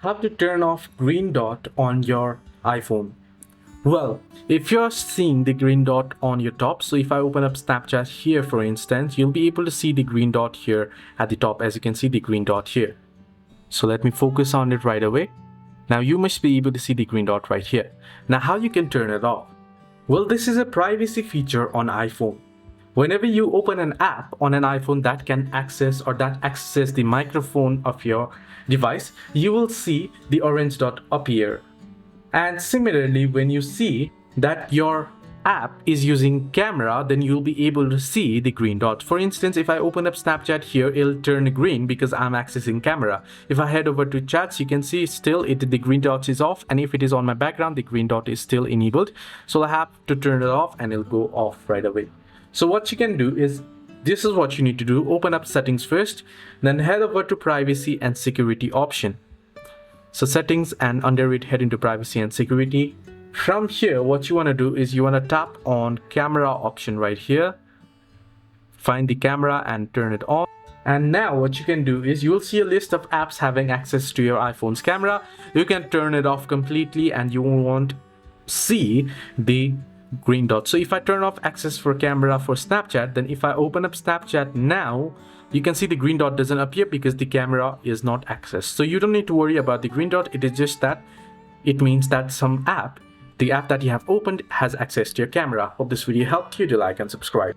How to turn off green dot on your iPhone. Well, if you're seeing the green dot on your top, so if I open up Snapchat here for instance, you'll be able to see the green dot here at the top, as you can see the green dot here. So let me focus on it right away. Now you must be able to see the green dot right here. Now how you can turn it off? Well, this is a privacy feature on iPhone. Whenever you open an app on an iPhone that can access or that accesses the microphone of your device, you will see the orange dot appear. And similarly, when you see that your app is using camera, then you'll be able to see the green dot. For instance, if I open up Snapchat here, it'll turn green because I'm accessing camera. If I head over to chats, you can see still the green dot is off, and if it is on my background, the green dot is still enabled. So I have to turn it off and it'll go off right away. So what you can do is, this is what you need to do. Open up settings first, then head over to privacy and security option. So settings, and under it head into privacy and security. From here, what you want to do is you want to tap on camera option right here. Find the camera and turn it on. And now what you can do is you will see a list of apps having access to your iPhone's camera. You can turn it off completely and you won't see the green dot. So if I turn off access for camera for Snapchat, then if I open up Snapchat now, you can see the green dot doesn't appear because the camera is not accessed. So you don't need to worry about the green dot. It is just that it means that the app that you have opened has access to your camera. Hope this video helped you. Do like and subscribe.